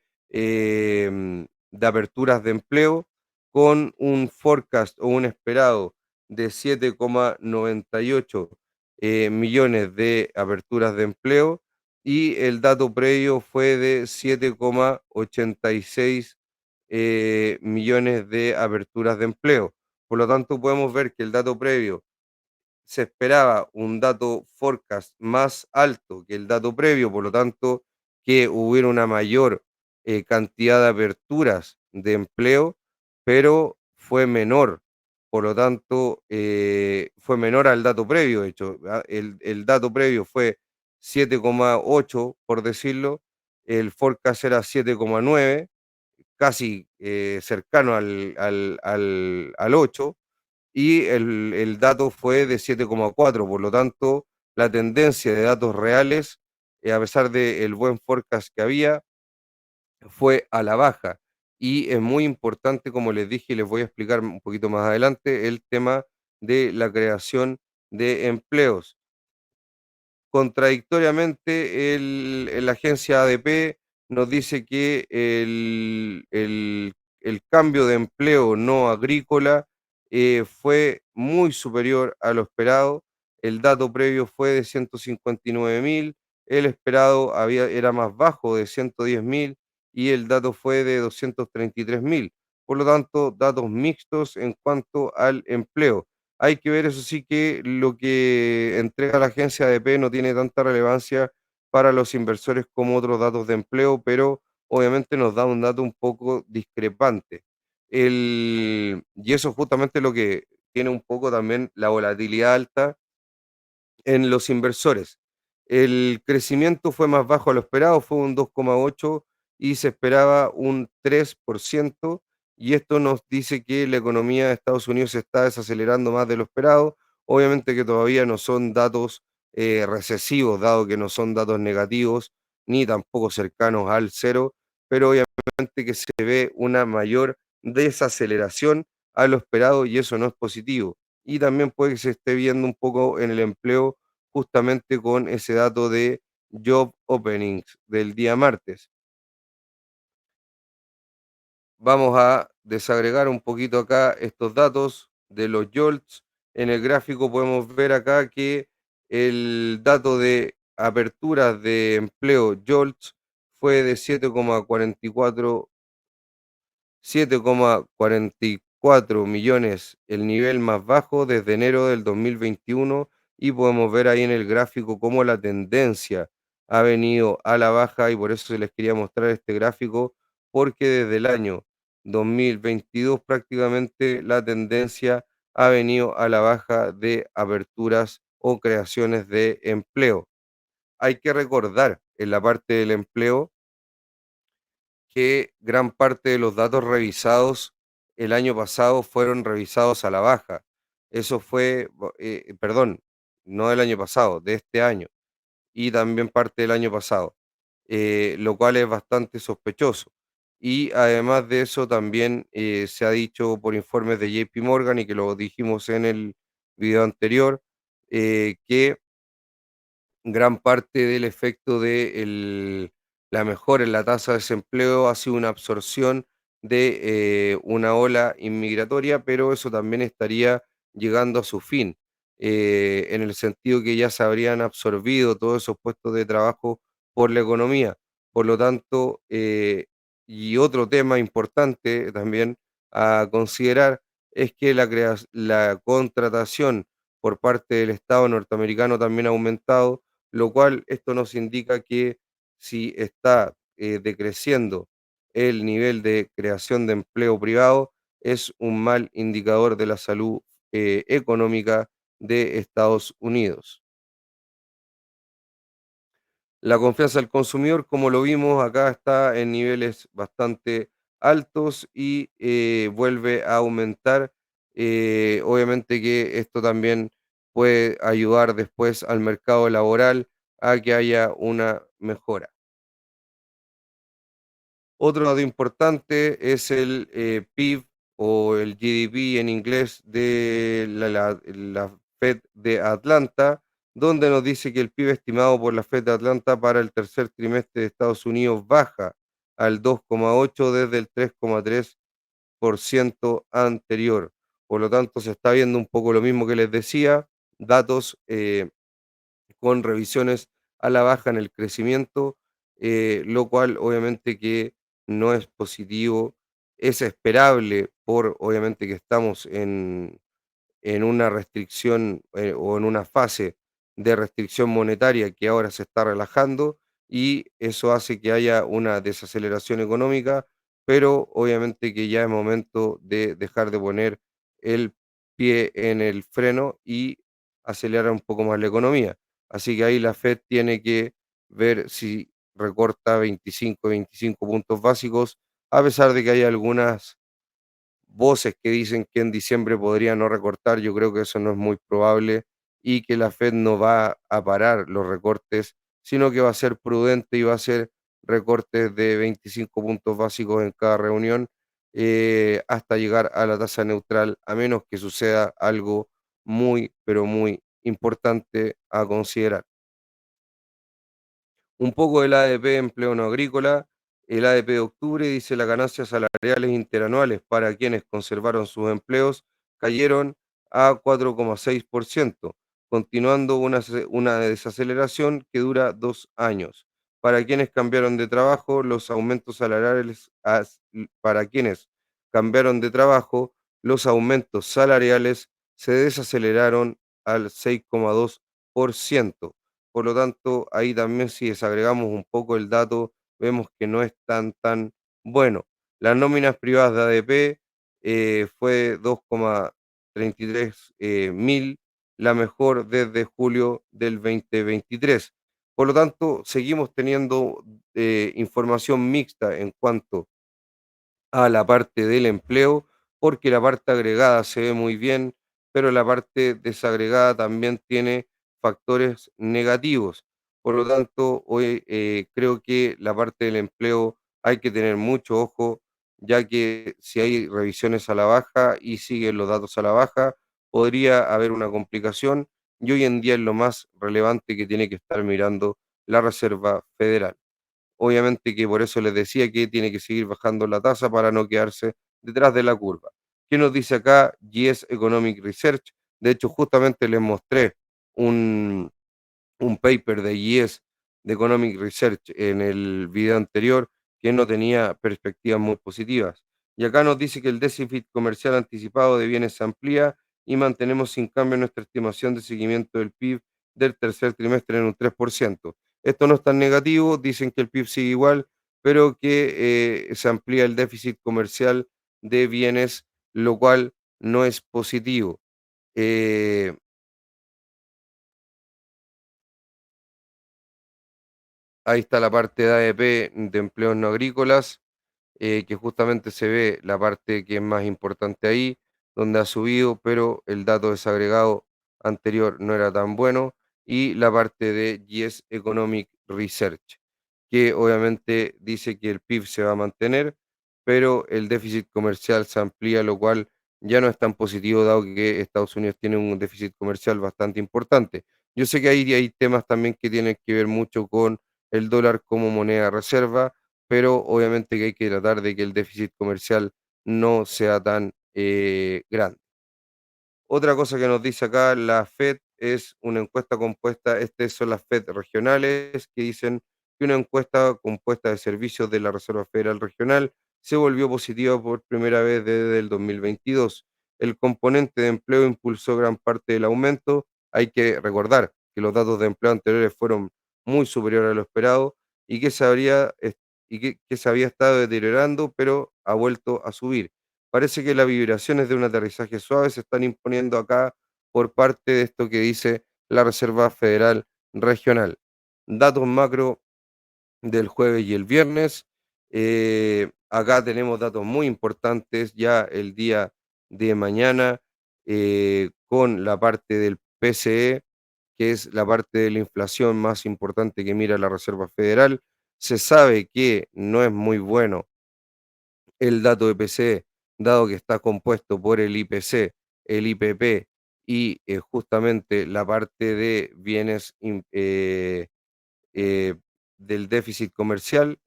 aperturas de empleo, con un forecast o un esperado de 7,98 millones de aperturas de empleo, y el dato previo fue de 7,86 millones de aperturas de empleo. Por lo tanto, podemos ver que el dato previo se esperaba un dato forecast más alto que el dato previo, por lo tanto, que hubiera una mayor cantidad de aperturas de empleo, pero fue menor. Por lo tanto, fue menor al dato previo. De hecho, el dato previo fue 7,8, por decirlo, el forecast era 7,9, casi cercano al 8, y el dato fue de 7,4. Por lo tanto, la tendencia de datos reales, a pesar del buen forecast que había, fue a la baja. Y es muy importante, como les dije y les voy a explicar un poquito más adelante, el tema de la creación de empleos. Contradictoriamente, la agencia ADP nos dice que el cambio de empleo no agrícola fue muy superior a lo esperado. El dato previo fue de 159.000, el esperado era más bajo de 110.000 y el dato fue de 233.000. Por lo tanto, datos mixtos en cuanto al empleo. Hay que ver, eso sí, que lo que entrega la agencia ADP no tiene tanta relevancia para los inversores como otros datos de empleo, pero obviamente nos da un dato un poco discrepante. Y eso es justamente lo que tiene un poco también la volatilidad alta en los inversores. El crecimiento fue más bajo a lo esperado, fue un 2,8 y se esperaba un 3%, y esto nos dice que la economía de Estados Unidos se está desacelerando más de lo esperado. Obviamente que todavía no son datos recesivos, dado que no son datos negativos ni tampoco cercanos al cero, pero obviamente que se ve una mayor desaceleración a lo esperado y eso no es positivo. Y también puede que se esté viendo un poco en el empleo justamente con ese dato de job openings del día martes. Vamos a desagregar un poquito acá estos datos de los JOLTS. En el gráfico podemos ver acá que el dato de aperturas de empleo JOLTS fue de 7,44 millones, el nivel más bajo desde enero del 2021, y podemos ver ahí en el gráfico cómo la tendencia ha venido a la baja y por eso les quería mostrar este gráfico, porque desde el año 2022 prácticamente la tendencia ha venido a la baja de aperturas o creaciones de empleo. Hay que recordar en la parte del empleo que gran parte de los datos revisados el año pasado fueron revisados a la baja. Eso fue, perdón, no del año pasado, de este año y también parte del año pasado, lo cual es bastante sospechoso. Y además de eso, también se ha dicho por informes de JP Morgan y que lo dijimos en el video anterior, que gran parte del efecto de la mejora en la tasa de desempleo ha sido una absorción de una ola inmigratoria, pero eso también estaría llegando a su fin, en el sentido que ya se habrían absorbido todos esos puestos de trabajo por la economía. Por lo tanto, y otro tema importante también a considerar es que la contratación por parte del Estado norteamericano también ha aumentado, lo cual esto nos indica que si está decreciendo el nivel de creación de empleo privado, es un mal indicador de la salud económica de Estados Unidos. La confianza del consumidor, como lo vimos acá, está en niveles bastante altos y vuelve a aumentar. Obviamente que esto también puede ayudar después al mercado laboral a que haya una mejora. Otro dato importante es el PIB o el GDP en inglés de la Fed de Atlanta, donde nos dice que el PIB estimado por la Fed de Atlanta para el tercer trimestre de Estados Unidos baja al 2,8 desde el 3,3% anterior. Por lo tanto, se está viendo un poco lo mismo que les decía, datos con revisiones a la baja en el crecimiento, lo cual obviamente que no es positivo, es esperable por obviamente que estamos en una restricción o en una fase de restricción monetaria que ahora se está relajando y eso hace que haya una desaceleración económica, pero obviamente que ya es momento de dejar de poner el pie en el freno y acelerar un poco más la economía. Así que ahí la Fed tiene que ver si recorta 25 puntos básicos, a pesar de que hay algunas voces que dicen que en diciembre podría no recortar, yo creo que eso no es muy probable y que la Fed no va a parar los recortes, sino que va a ser prudente y va a hacer recortes de 25 puntos básicos en cada reunión hasta llegar a la tasa neutral, a menos que suceda algo muy, pero muy importante a considerar. Un poco del ADP empleo no agrícola. El ADP de octubre dice las ganancias salariales interanuales para quienes conservaron sus empleos cayeron a 4,6%, continuando una desaceleración que dura 2 años. Para quienes cambiaron de trabajo, los aumentos salariales, para quienes cambiaron de trabajo, los aumentos salariales se desaceleraron al 6,2%. Por lo tanto, ahí también si desagregamos un poco el dato, vemos que no es tan bueno. Las nóminas privadas de ADP fue 2,33 mil, la mejor desde julio del 2023. Por lo tanto, seguimos teniendo información mixta en cuanto a la parte del empleo, porque la parte agregada se ve muy bien, pero la parte desagregada también tiene factores negativos. Por lo tanto, hoy creo que la parte del empleo hay que tener mucho ojo, ya que si hay revisiones a la baja y siguen los datos a la baja, podría haber una complicación y hoy en día es lo más relevante que tiene que estar mirando la Reserva Federal. Obviamente que por eso les decía que tiene que seguir bajando la tasa para no quedarse detrás de la curva. ¿Qué nos dice acá GS Economic Research? De hecho, justamente les mostré un, un paper de GS de Economic Research en el video anterior que no tenía perspectivas muy positivas. Y acá nos dice que el déficit comercial anticipado de bienes se amplía y mantenemos sin cambio nuestra estimación de seguimiento del PIB del tercer trimestre en un 3%. Esto no es tan negativo, dicen que el PIB sigue igual, pero que se amplía el déficit comercial de bienes, lo cual no es positivo. Eh, Ahí está la parte de AEP de empleos no agrícolas, que justamente se ve la parte que es más importante ahí, donde ha subido, pero el dato desagregado anterior no era tan bueno, y la parte de Yes Economic Research, que obviamente dice que el PIB se va a mantener, pero el déficit comercial se amplía, lo cual ya no es tan positivo, dado que Estados Unidos tiene un déficit comercial bastante importante. Yo sé que hay temas también que tienen que ver mucho con el dólar como moneda de reserva, pero obviamente que hay que tratar de que el déficit comercial no sea tan grande. Otra cosa que nos dice acá la FED es una encuesta compuesta, estas son las FED regionales, que dicen que una encuesta compuesta de servicios de la Reserva Federal Regional se volvió positiva por primera vez desde el 2022. El componente de empleo impulsó gran parte del aumento. Hay que recordar que los datos de empleo anteriores fueron muy superiores a lo esperado y que que se había estado deteriorando, pero ha vuelto a subir. Parece que las vibraciones de un aterrizaje suave se están imponiendo acá por parte de esto que dice la Reserva Federal Regional. Datos macro del jueves y el viernes. Acá tenemos datos muy importantes ya el día de mañana con la parte del PCE, que es la parte de la inflación más importante que mira la Reserva Federal. Se sabe que no es muy bueno el dato de PCE, dado que está compuesto por el IPC, el IPP y justamente la parte de bienes eh, del déficit comercial,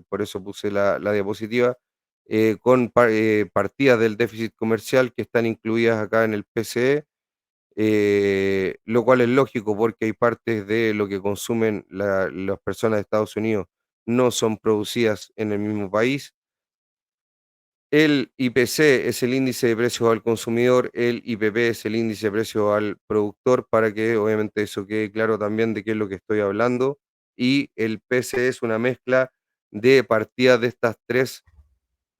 por eso puse la diapositiva, con partidas del déficit comercial que están incluidas acá en el PCE, lo cual es lógico porque hay partes de lo que consumen las personas de Estados Unidos no son producidas en el mismo país. El IPC es el índice de precios al consumidor, el IPP es el índice de precios al productor, para que obviamente eso quede claro también de qué es lo que estoy hablando. Y el PCE es una mezcla de partidas de estas tres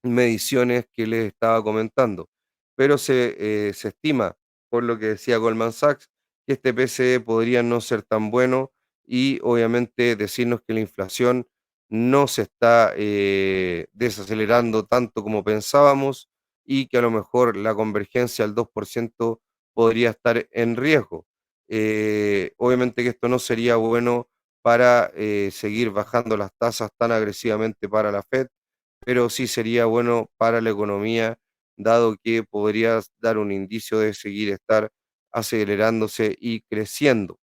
mediciones que les estaba comentando. Pero se estima, por lo que decía Goldman Sachs, que este PCE podría no ser tan bueno y obviamente decirnos que la inflación no se está desacelerando tanto como pensábamos y que a lo mejor la convergencia al 2% podría estar en riesgo. Obviamente que esto no sería bueno para seguir bajando las tasas tan agresivamente para la Fed, pero sí sería bueno para la economía, dado que podría dar un indicio de seguir estar acelerándose y creciendo.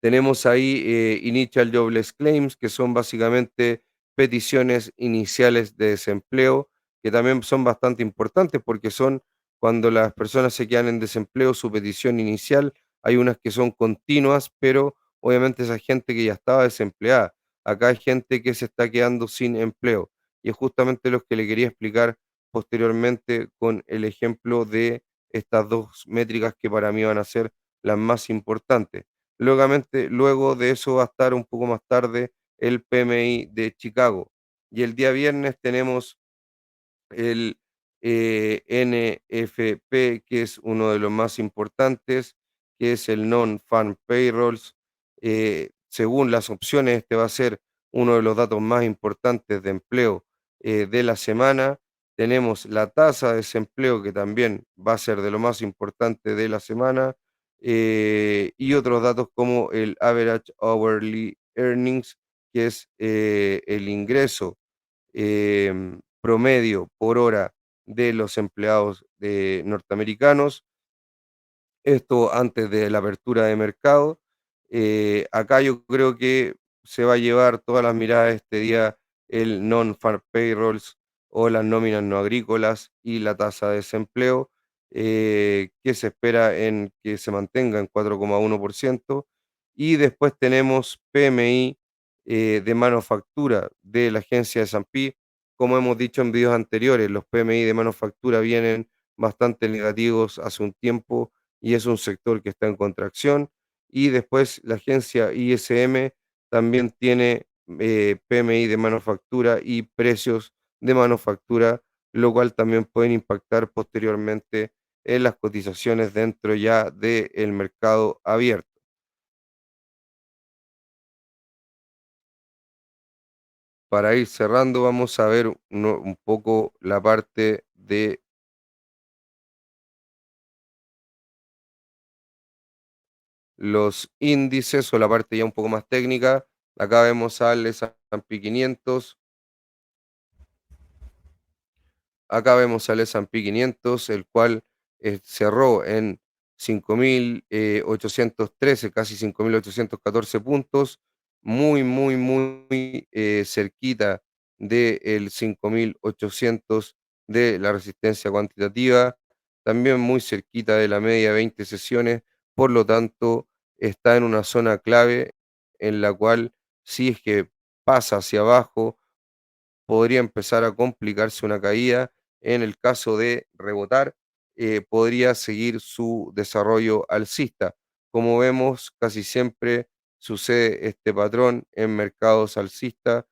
Tenemos ahí Initial Jobless Claims, que son básicamente peticiones iniciales de desempleo, que también son bastante importantes porque son cuando las personas se quedan en desempleo, su petición inicial, hay unas que son continuas, pero obviamente esa gente que ya estaba desempleada. Acá hay gente que se está quedando sin empleo y es justamente lo que le quería explicar posteriormente con el ejemplo de estas dos métricas que para mí van a ser las más importantes. Luego de eso va a estar un poco más tarde el PMI de Chicago. Y el día viernes tenemos el NFP, que es uno de los más importantes, que es el Non-Farm Payrolls. Según las opciones, este va a ser uno de los datos más importantes de empleo de la semana. Tenemos la tasa de desempleo, que también va a ser de lo más importante de la semana, y otros datos como el Average Hourly Earnings, que es el ingreso promedio por hora de los empleados norteamericanos, esto antes de la apertura de mercado. Acá yo creo que se va a llevar todas las miradas este día el non-farm payrolls o las nóminas no agrícolas y la tasa de desempleo, que se espera en que se mantenga en 4,1%. Y después tenemos PMI de manufactura de la agencia de S&P. Como hemos dicho en videos anteriores, los PMI de manufactura vienen bastante negativos hace un tiempo y es un sector que está en contracción. Y después la agencia ISM también tiene PMI de manufactura y precios de manufactura, lo cual también pueden impactar posteriormente en las cotizaciones dentro ya del mercado abierto. Para ir cerrando, vamos a ver un poco la parte de los índices o la parte ya un poco más técnica. Acá vemos al S&P 500. Acá vemos al S&P 500, el cual cerró en 5.813, casi 5.814 puntos, muy, muy, muy cerquita del 5.800 de la resistencia cuantitativa, también muy cerquita de la media de 20 sesiones, por lo tanto está en una zona clave en la cual si es que pasa hacia abajo, podría empezar a complicarse una caída. En el caso de rebotar, podría seguir su desarrollo alcista. Como vemos, casi siempre sucede este patrón en mercados alcistas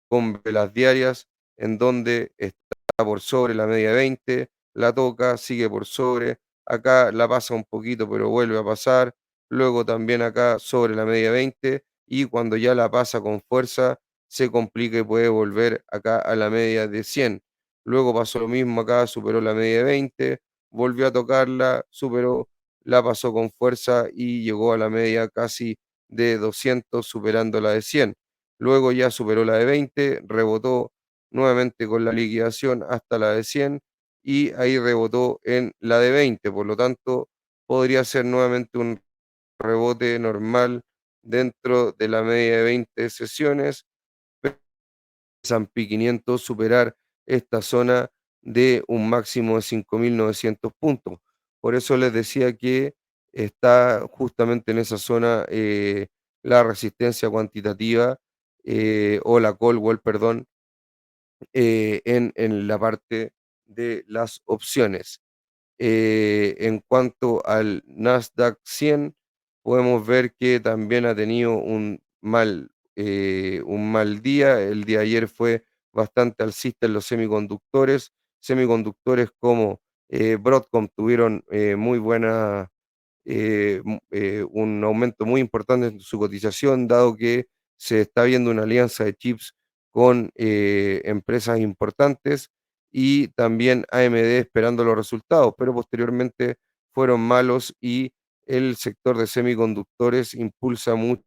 con velas diarias, en donde está por sobre la media 20, la toca, sigue por sobre, acá la pasa un poquito, pero vuelve a pasar, luego también acá sobre la media 20, y cuando ya la pasa con fuerza, se complica y puede volver acá a la media de 100. Luego pasó lo mismo acá, superó la media de 20, volvió a tocarla, superó, la pasó con fuerza y llegó a la media casi de 200, superando la de 100. Luego ya superó la de 20, rebotó nuevamente con la liquidación hasta la de 100 y ahí rebotó en la de 20. Por lo tanto, podría ser nuevamente un rebote normal dentro de la media de 20 sesiones. S&P 500 superar esta zona de un máximo de 5.900 puntos. Por eso les decía que está justamente en esa zona la resistencia cuantitativa o la call wall, perdón, en la parte de las opciones. En cuanto al Nasdaq 100, podemos ver que también ha tenido un mal día. El día de ayer fue bastante alcista en los semiconductores. Semiconductores como Broadcom tuvieron un aumento muy importante en su cotización, dado que se está viendo una alianza de chips con empresas importantes y también AMD esperando los resultados, pero posteriormente fueron malos y el sector de semiconductores impulsa mucho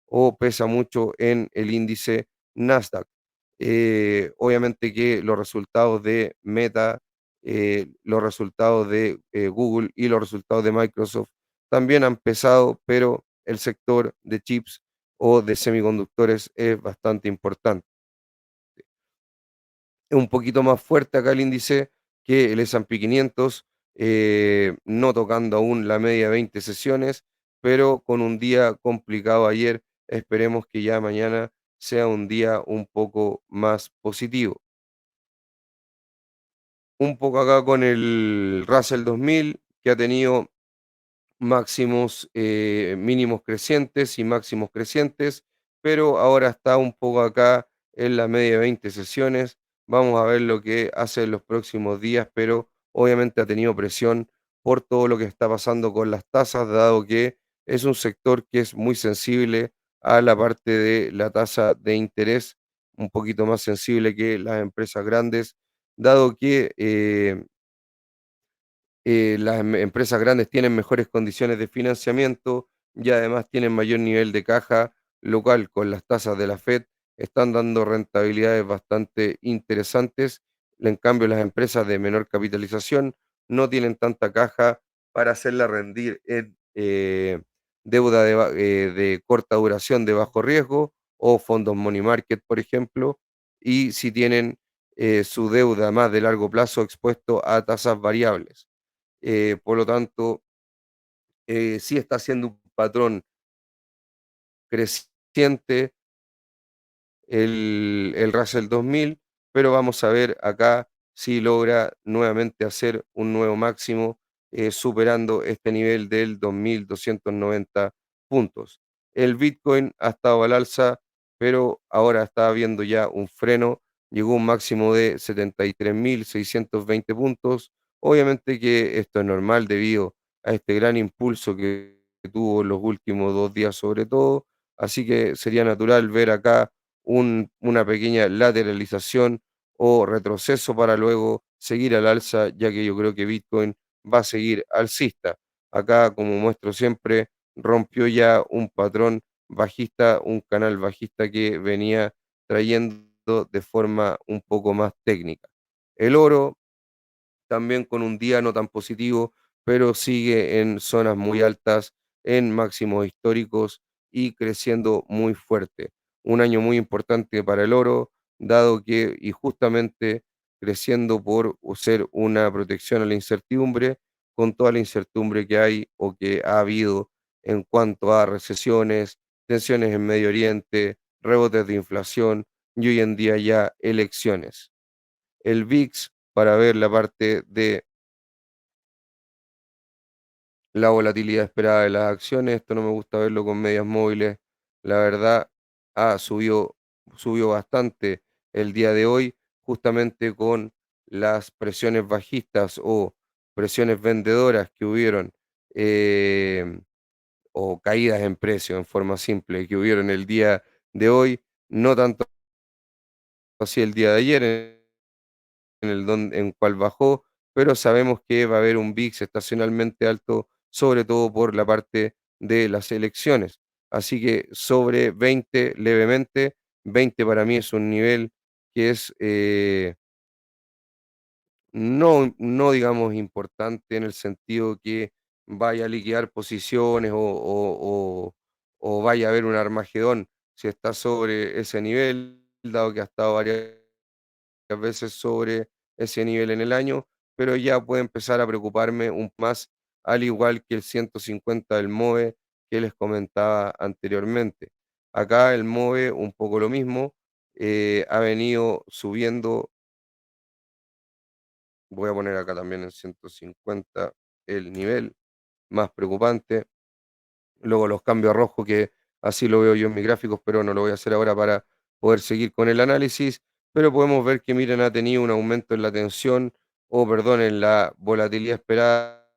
o pesa mucho en el índice Nasdaq. Obviamente que los resultados de Meta, los resultados de Google y los resultados de Microsoft también han pesado, pero el sector de chips o de semiconductores es bastante importante. Es un poquito más fuerte acá el índice que el S&P 500, no tocando aún la media de 20 sesiones, pero con un día complicado ayer. Esperemos que ya mañana sea un día un poco más positivo. Un poco acá con el Russell 2000, que ha tenido máximos, mínimos crecientes y máximos crecientes, pero ahora está un poco acá en la media de 20 sesiones. Vamos a ver lo que hace en los próximos días, pero obviamente ha tenido presión por todo lo que está pasando con las tasas, dado que es un sector que es muy sensible a la parte de la tasa de interés, un poquito más sensible que las empresas grandes, dado que las empresas grandes tienen mejores condiciones de financiamiento y además tienen mayor nivel de caja, lo cual con las tasas de la Fed están dando rentabilidades bastante interesantes. En cambio, las empresas de menor capitalización no tienen tanta caja para hacerla rendir en deuda de corta duración de bajo riesgo o fondos money market, por ejemplo, y si tienen su deuda más de largo plazo expuesto a tasas variables. Por lo tanto, sí está siendo un patrón creciente el Russell 2000, pero vamos a ver acá si logra nuevamente hacer un nuevo máximo, superando este nivel del 2.290 puntos. El Bitcoin ha estado al alza, pero ahora está viendo ya un freno, llegó a un máximo de 73.620 puntos. Obviamente que esto es normal debido a este gran impulso que tuvo los últimos 2 días sobre todo, así que sería natural ver acá una pequeña lateralización o retroceso para luego seguir al alza, ya que yo creo que Bitcoin va a seguir alcista. Acá, como muestro siempre, rompió ya un patrón bajista, un canal bajista que venía trayendo de forma un poco más técnica. El oro también con un día no tan positivo, pero sigue en zonas muy altas, en máximos históricos y creciendo muy fuerte. Un año muy importante para el oro, dado que, y justamente creciendo por ser una protección a la incertidumbre, con toda la incertidumbre que hay o que ha habido en cuanto a recesiones, tensiones en Medio Oriente, rebotes de inflación y hoy en día ya elecciones. El VIX para ver la parte de la volatilidad esperada de las acciones. Esto no me gusta verlo con medias móviles. La verdad, subió bastante el día de hoy, justamente con las presiones bajistas o presiones vendedoras que hubieron, eh, o caídas en precio en forma simple que hubieron el día de hoy, no tanto así el día de ayer, en cual bajó, pero sabemos que va a haber un VIX estacionalmente alto, sobre todo por la parte de las elecciones. Así que sobre 20 levemente, 20 para mí es un nivel que es no digamos importante en el sentido que vaya a liquidar posiciones o vaya a haber un Armagedón si está sobre ese nivel, dado que ha estado varias veces sobre ese nivel en el año, pero ya puede empezar a preocuparme un más, al igual que el 150 del MOVE que les comentaba anteriormente. Acá el MOVE un poco lo mismo, ha venido subiendo, voy a poner acá también en 150 el nivel más preocupante. Luego los cambios rojos, que así lo veo yo en mis gráficos, pero no lo voy a hacer ahora para poder seguir con el análisis. Pero podemos ver que, miren, ha tenido un aumento en la tensión, o perdón, en la volatilidad esperada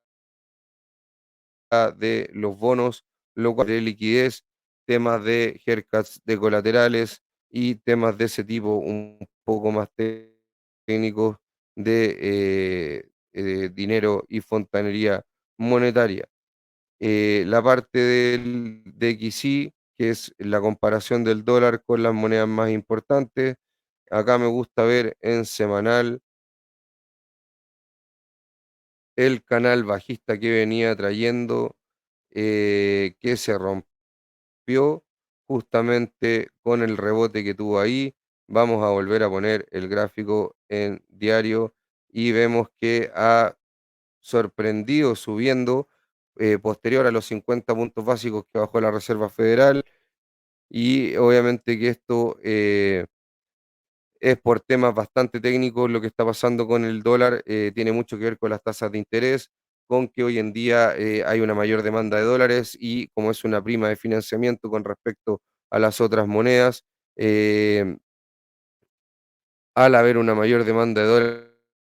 de los bonos, lo cual de liquidez, temas de haircuts de colaterales y temas de ese tipo un poco más técnicos de dinero y fontanería monetaria. La parte del DXY, que es la comparación del dólar con las monedas más importantes. Acá me gusta ver en semanal el canal bajista que venía trayendo, que se rompió justamente con el rebote que tuvo ahí. Vamos a volver a poner el gráfico en diario y vemos que ha sorprendido subiendo, posterior a los 50 puntos básicos que bajó la Reserva Federal. Y obviamente que esto es por temas bastante técnicos. Lo que está pasando con el dólar tiene mucho que ver con las tasas de interés, con que hoy en día hay una mayor demanda de dólares y como es una prima de financiamiento con respecto a las otras monedas, eh, al haber una mayor demanda de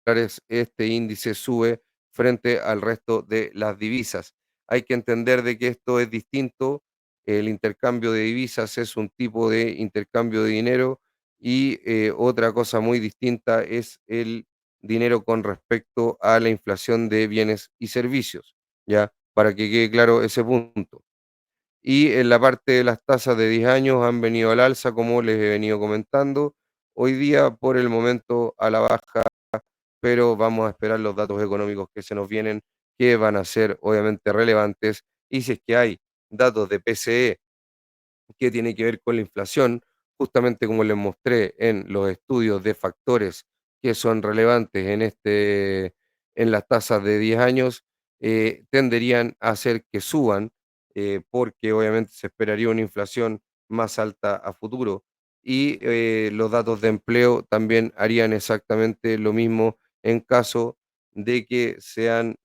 dólares, este índice sube frente al resto de las divisas. Hay que entender de que esto es distinto. El intercambio de divisas es un tipo de intercambio de dinero y otra cosa muy distinta es el dinero con respecto a la inflación de bienes y servicios, ¿ya? Para que quede claro ese punto. Y en la parte de las tasas de 10 años han venido al alza, como les he venido comentando. Hoy día, por el momento, a la baja, pero vamos a esperar los datos económicos que se nos vienen, que van a ser obviamente relevantes. Y si es que hay datos de PCE que tiene que ver con la inflación, justamente como les mostré en los estudios de factores que son relevantes en las tasas de 10 años, tenderían a hacer que suban, porque obviamente se esperaría una inflación más alta a futuro. Y los datos de empleo también harían exactamente lo mismo en caso de que sean,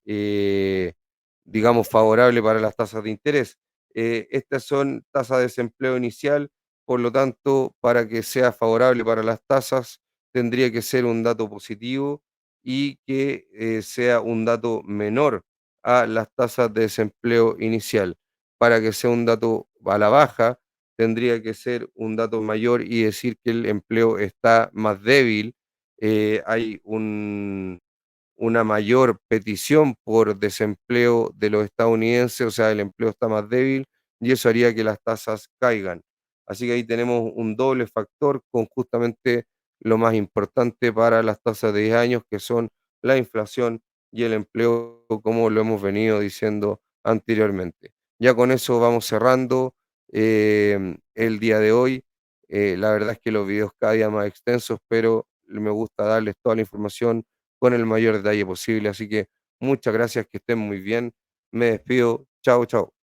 digamos, favorables para las tasas de interés. Estas son tasas de desempleo inicial, por lo tanto, para que sea favorable para las tasas, tendría que ser un dato positivo y que sea un dato menor a las tasas de desempleo inicial. Para que sea un dato a la baja, tendría que ser un dato mayor y decir que el empleo está más débil. Hay una mayor petición por desempleo de los estadounidenses, o sea, el empleo está más débil y eso haría que las tasas caigan. Así que ahí tenemos un doble factor con justamente lo más importante para las tasas de 10 años, que son la inflación y el empleo, como lo hemos venido diciendo anteriormente. Ya con eso vamos cerrando el día de hoy. La verdad es que los videos cada día más extensos, pero me gusta darles toda la información con el mayor detalle posible. Así que muchas gracias, que estén muy bien. Me despido. Chao, chao.